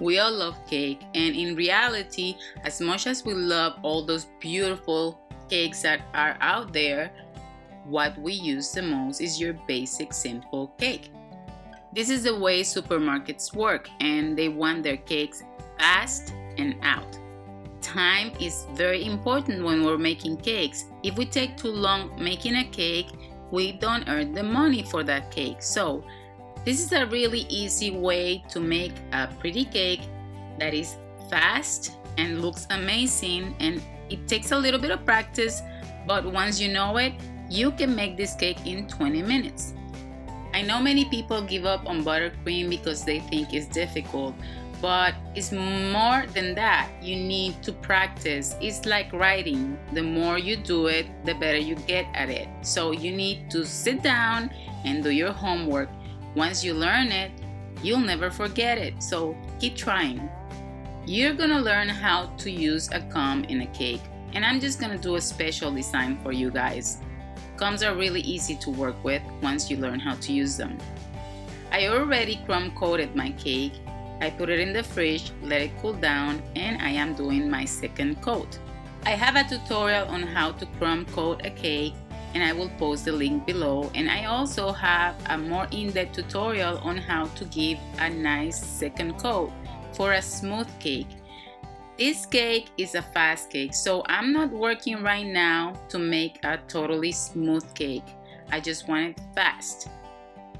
We all love cake, and in reality, as much as we love all those beautiful cakes that are out there, what we use the most is your basic simple cake. This is the way supermarkets work, and they want their cakes fast and out. Time is very important when we're making cakes. If we take too long making a cake, we don't earn the money for that cake. So this is a really easy way to make a pretty cake that is fast and looks amazing, and it takes a little bit of practice, but once you know it, you can make this cake in 20 minutes. I know many people give up on buttercream because they think it's difficult, but it's more than that. You need to practice. It's like writing. The more you do it, the better you get at it. So you need to sit down and do your homework. Once you learn it, you'll never forget it. So keep trying. You're gonna learn how to use a comb in a cake, and I'm just gonna do a special design for you guys. Combs are really easy to work with once you learn how to use them. I already crumb coated my cake. I put it in the fridge, let it cool down, and I am doing my second coat. I have a tutorial on how to crumb coat a cake, and I will post the link below, and I also have a more in-depth tutorial on how to give a nice second coat for a smooth cake. This cake is a fast cake, so I'm not working right now to make a totally smooth cake. I just want it fast.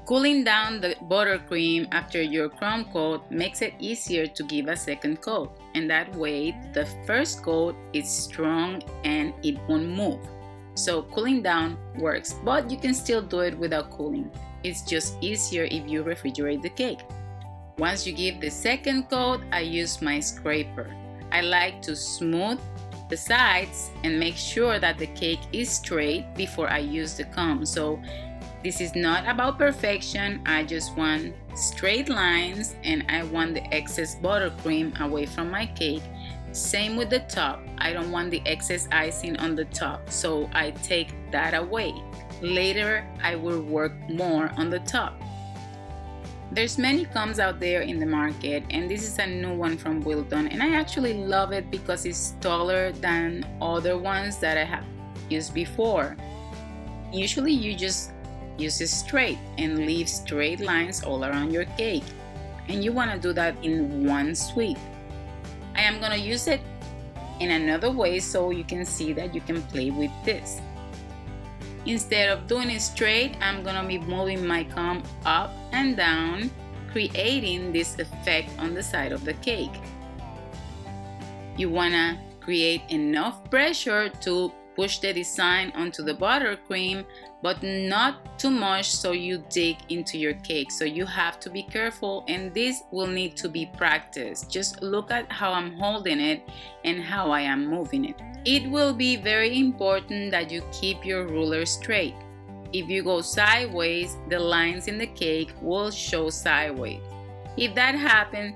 Cooling down the buttercream after your crumb coat makes it easier to give a second coat, and that way the first coat is strong and it won't move. So cooling down works, but you can still do it without cooling. It's just easier if you refrigerate the cake. Once you give the second coat, I use my scraper. I like to smooth the sides and make sure that the cake is straight before I use the comb. So this is not about perfection. I just want straight lines, and I want the excess buttercream away from my cake. Same with the top. I don't want the excess icing on the top, so I take that away. Later, I will work more on the top. There's many combs out there in the market, and this is a new one from Wilton, and I actually love it because it's taller than other ones that I have used before. Usually you just use it straight and leave straight lines all around your cake, and you want to do that in one sweep. I am going to use it in another way so you can see that you can play with this. Instead of doing it straight, I'm going to be moving my comb up and down, creating this effect on the side of the cake. You want to create enough pressure to push the design onto the buttercream, but not too much so you dig into your cake. So you have to be careful, and this will need to be practiced. Just look at how I'm holding it and how I am moving it. It will be very important that you keep your ruler straight. If you go sideways, the lines in the cake will show sideways. If that happens,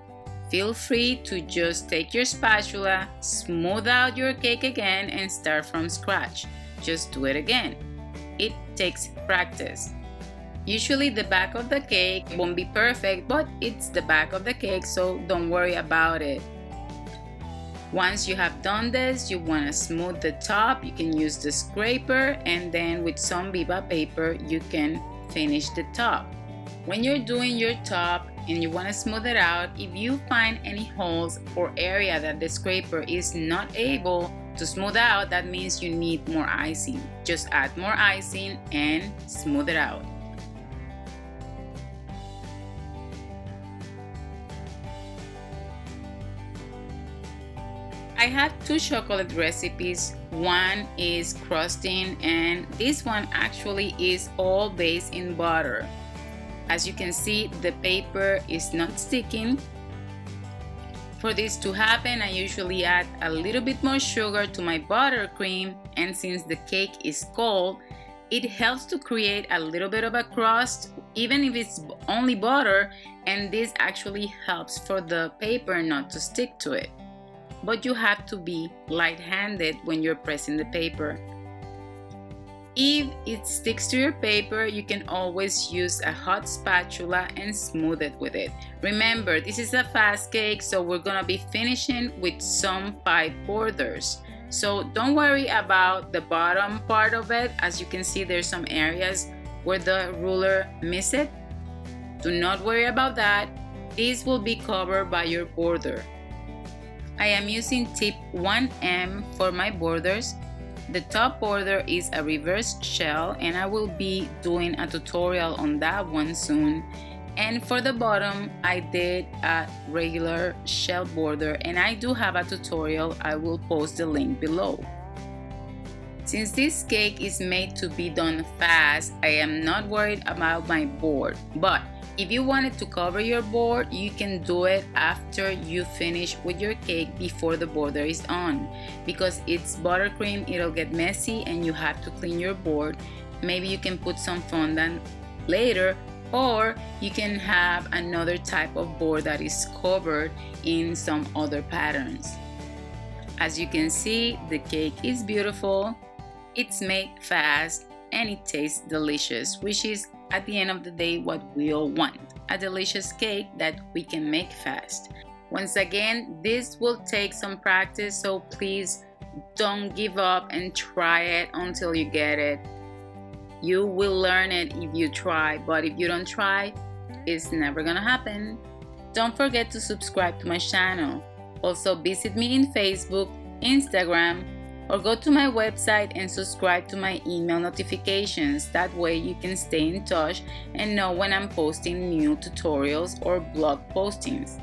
feel free to just take your spatula, smooth out your cake again, and start from scratch. Just do it again. It takes practice. Usually the back of the cake won't be perfect, but it's the back of the cake, so don't worry about it. Once you have done this, you want to smooth the top. You can use the scraper, and then with some Viva paper you can finish the top. When you're doing your top and you want to smooth it out, if you find any holes or area that the scraper is not able to smooth out, that means you need more icing. Just add more icing and smooth it out. I have two chocolate recipes. One is crusting, and this one actually is all based in butter. As you can see, the paper is not sticking. For this to happen, I usually add a little bit more sugar to my buttercream, and since the cake is cold, it helps to create a little bit of a crust, even if it's only butter, and this actually helps for the paper not to stick to it. But you have to be light-handed when you're pressing the paper. If it sticks to your paper, you can always use a hot spatula and smooth it with it. Remember, this is a fast cake, so we're gonna be finishing with some 5 borders. So don't worry about the bottom part of it. As you can see, there's some areas where the ruler missed it. Do not worry about that. This will be covered by your border. I am using tip 1M for my borders. The top border is a reverse shell, and I will be doing a tutorial on that one soon. And for the bottom, I did a regular shell border, and I do have a tutorial. I will post the link below. Since this cake is made to be done fast, I am not worried about my board. But if you wanted to cover your board, you can do it after you finish with your cake before the border is on. Because it's buttercream, it'll get messy and you have to clean your board. Maybe you can put some fondant later, or you can have another type of board that is covered in some other patterns. As you can see, the cake is beautiful, it's made fast, and it tastes delicious, which is at the end of the day what we all want, a delicious cake that we can make fast. Once again, this will take some practice, so please don't give up and try it until you get it. You will learn it if you try, but if you don't try, it's never gonna happen. Don't forget to subscribe to my channel. Also visit me in Facebook, Instagram, or go to my website and subscribe to my email notifications. That way you can stay in touch and know when I'm posting new tutorials or blog postings.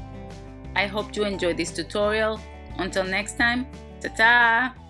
I hope you enjoyed this tutorial. Until next time, ta-ta!